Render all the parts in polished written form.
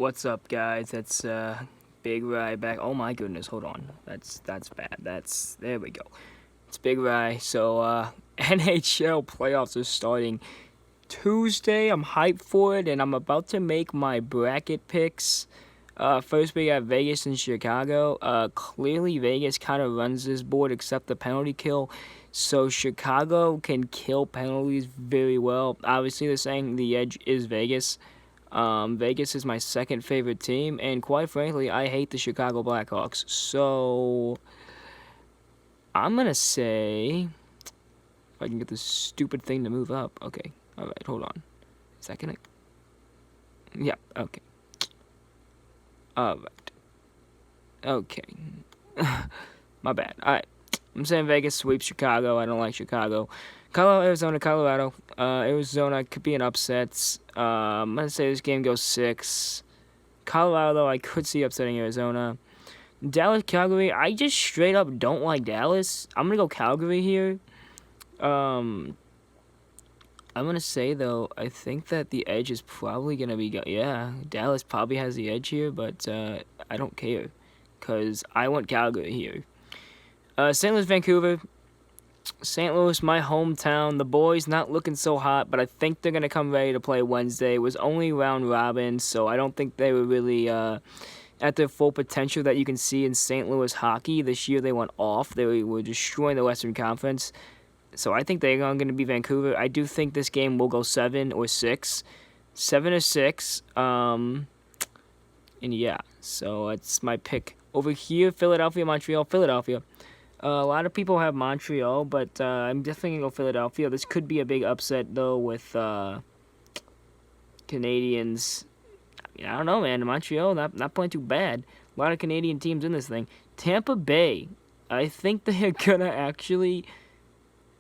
What's up, guys? That's Big Rye back. Oh my goodness, hold on. That's bad. There we go. It's Big Rye. So NHL playoffs are starting Tuesday. I'm hyped for it, and I'm about to make my bracket picks. First we got Vegas and Chicago. Clearly Vegas kind of runs this board except the penalty kill. So Chicago can kill penalties very well. Obviously they're saying the edge is Vegas. Vegas is my second favorite team, and quite frankly, I hate the Chicago Blackhawks. So, I'm going to say, if I can get this stupid thing to move up. Okay, alright, hold on. Is that going to... Yeah, okay. Alright. Okay. My bad. Alright. I'm saying Vegas sweeps Chicago. I don't like Chicago. Colorado. Arizona could be an upset. I'm going to say this game goes 6. Colorado, I could see upsetting Arizona. Dallas, Calgary, I just straight up don't like Dallas. I'm going to go Calgary here. I'm going to say, though, I think that the edge is probably going to be... Yeah, Dallas probably has the edge here, but I don't care. Because I want Calgary here. St. Louis, Vancouver. St. Louis, my hometown. The boys not looking so hot, but I think they're going to come ready to play Wednesday. It was only round robin, so I don't think they were really at their full potential that you can see in St. Louis hockey. This year they went off. They were destroying the Western Conference. So I think they're going to be Vancouver. I do think this game will go 7 or 6. 7 or 6. And yeah, so it's my pick. Over here, Philadelphia, Montreal, Philadelphia. A lot of people have Montreal, but I'm definitely going to go Philadelphia. This could be a big upset, though, with Canadians. I don't know, man. Montreal, not playing too bad. A lot of Canadian teams in this thing. Tampa Bay, I think they're going to actually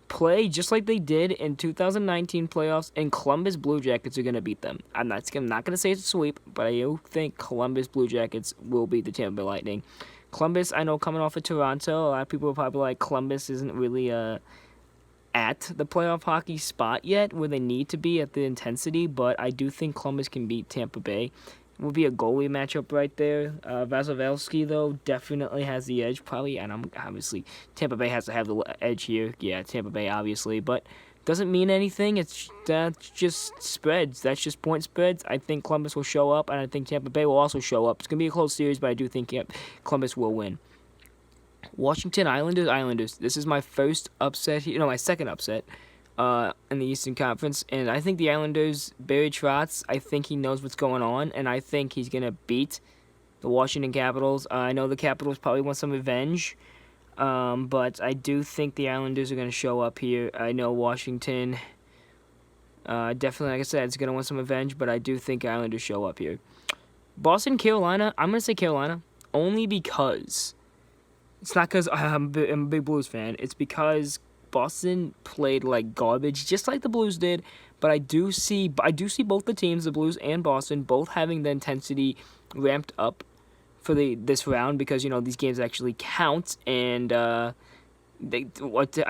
play just like they did in 2019 playoffs, and Columbus Blue Jackets are going to beat them. I'm not going to say it's a sweep, but I do think Columbus Blue Jackets will beat the Tampa Bay Lightning. Columbus, I know, coming off of Toronto, a lot of people are probably like, Columbus isn't really at the playoff hockey spot yet where they need to be at the intensity, but I do think Columbus can beat Tampa Bay. It will be a goalie matchup right there. Vasilevsky, though, definitely has the edge, probably, and obviously Tampa Bay has to have the edge here. Yeah, Tampa Bay, obviously, but doesn't mean anything. That's just spreads. That's just point spreads. I think Columbus will show up, and I think Tampa Bay will also show up. It's going to be a close series, but I do think Columbus will win. Washington Islanders. This is my first upset here. No, my second upset in the Eastern Conference, and I think the Islanders, Barry Trotz, I think he knows what's going on, and I think he's going to beat the Washington Capitals. I know the Capitals probably want some revenge. But I do think the Islanders are going to show up here. I know Washington, definitely, like I said, it's going to want some revenge, but I do think Islanders show up here. Boston, Carolina, I'm going to say Carolina, only because, it's not because I'm a big Blues fan, it's because Boston played like garbage, just like the Blues did, but I do see both the teams, the Blues and Boston, both having the intensity ramped up for this round, because these games actually count, and a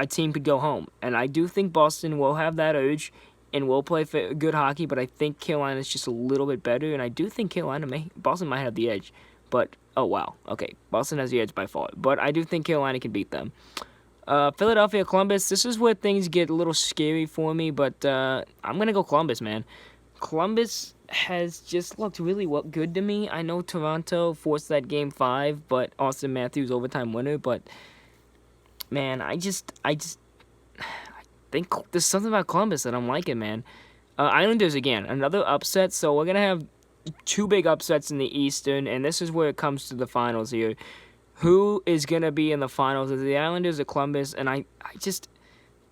team could go home. And I do think Boston will have that urge and will play good hockey, but I think Carolina is just a little bit better, and I do think Boston might have the edge. But oh wow, okay, Boston has the edge by far, but I do think Carolina can beat them. Philadelphia, Columbus. This is where things get a little scary for me, but I'm gonna go Columbus, man. Columbus has just looked really good to me. I know Toronto forced that Game 5, but Austin Matthews overtime winner. But man, I think there's something about Columbus that I'm liking, man. Islanders again, another upset. So we're gonna have 2 big upsets in the Eastern, and this is where it comes to the finals here. Who is gonna be in the finals? Is the Islanders or Columbus? And I just.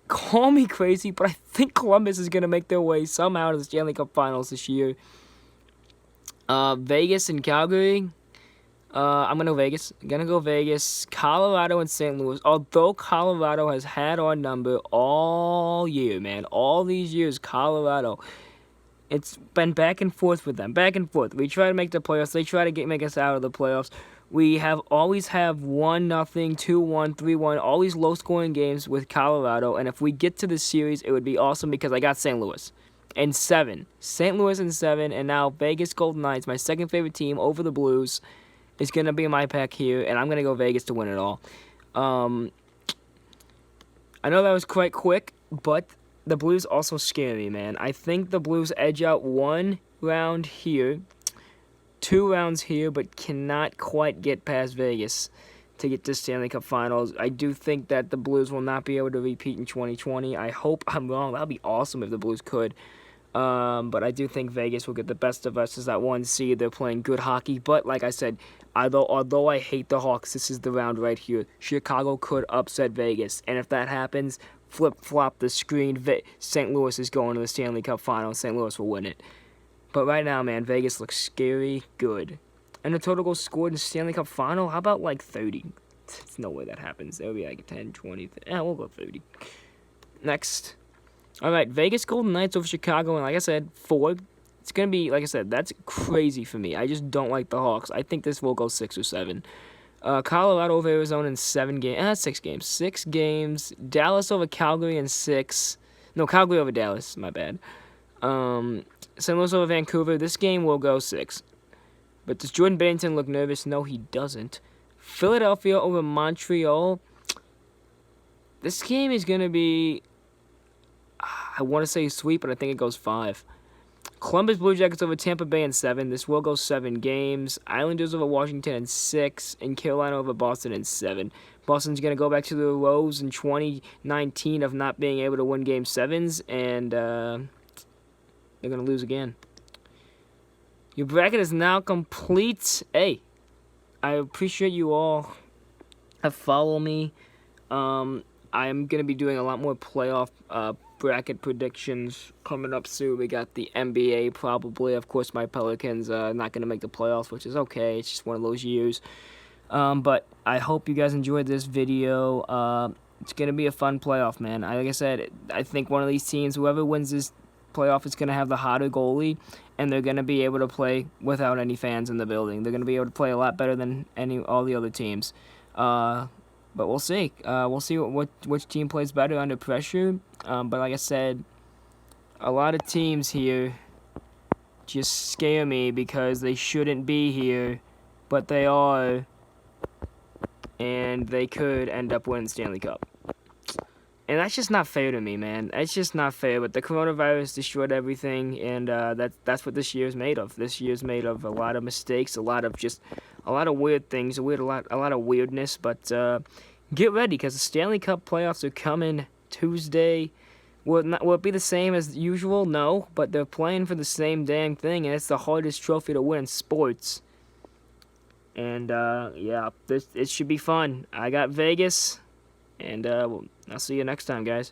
Call me crazy, but I think Columbus is going to make their way somehow to the Stanley Cup Finals this year. Vegas and Calgary. I'm going to go Vegas. Colorado and St. Louis. Although Colorado has had our number all year, man. All these years, Colorado. It's been back and forth with them. Back and forth. We try to make the playoffs. They try to make us out of the playoffs. We always have 1-0, 2-1, 3-1, all these low-scoring games with Colorado. And if we get to this series, it would be awesome because I got St. Louis. and 7. St. Louis in 7, and now Vegas Golden Knights, my second favorite team over the Blues, is going to be my pack here, and I'm going to go Vegas to win it all. I know that was quite quick, but the Blues also scare me, man. I think the Blues edge out 1 round here, 2 rounds here, but cannot quite get past Vegas to get to Stanley Cup Finals. I do think that the Blues will not be able to repeat in 2020. I hope I'm wrong. That would be awesome if the Blues could. But I do think Vegas will get the best of us as that 1 seed. They're playing good hockey. But like I said, although I hate the Hawks, this is the round right here. Chicago could upset Vegas. And if that happens, flip-flop the screen. St. Louis is going to the Stanley Cup Finals. St. Louis will win it. But right now, man, Vegas looks scary good. And the total goals scored in the Stanley Cup Final, how about like 30? There's no way that happens. It'll be like 10, 20. Yeah, we'll go 30. Next. All right, Vegas Golden Knights over Chicago. And like I said, 4. It's going to be, like I said, that's crazy for me. I just don't like the Hawks. I think this will go 6 or 7. Colorado over Arizona in 7 games. 6 games. 6 games. Dallas over Calgary in 6. No, Calgary over Dallas. My bad. St. Louis over Vancouver. This game will go 6. But does Jordan Binnington look nervous? No, he doesn't. Philadelphia over Montreal. This game is going to be, I want to say sweep, but I think it goes 5. Columbus Blue Jackets over Tampa Bay in 7. This will go 7 games. Islanders over Washington in 6. And Carolina over Boston in 7. Boston's going to go back to the woes in 2019 of not being able to win Game 7s. And they're going to lose again. Your bracket is now complete. Hey, I appreciate you all that follow me. I'm going to be doing a lot more playoff bracket predictions coming up soon. We got the NBA probably. Of course, my Pelicans not going to make the playoffs, which is okay. It's just one of those years. But I hope you guys enjoyed this video. It's going to be a fun playoff, man. Like I said, I think one of these teams, whoever wins this playoff, is going to have the hotter goalie, and they're going to be able to play without any fans in the building. They're going to be able to play a lot better than all the other teams. But we'll see. We'll see which team plays better under pressure. But like I said, a lot of teams here just scare me because they shouldn't be here, but they are, and they could end up winning Stanley Cup. And that's just not fair to me, man. That's just not fair. But the coronavirus destroyed everything, and that's what this year's made of. This year's made of a lot of mistakes, a lot of weird things, a lot of weirdness. But get ready, because the Stanley Cup playoffs are coming Tuesday. Will it be the same as usual? No, but they're playing for the same damn thing, and it's the hardest trophy to win in sports. And yeah, it should be fun. I got Vegas. And I'll see you next time, guys.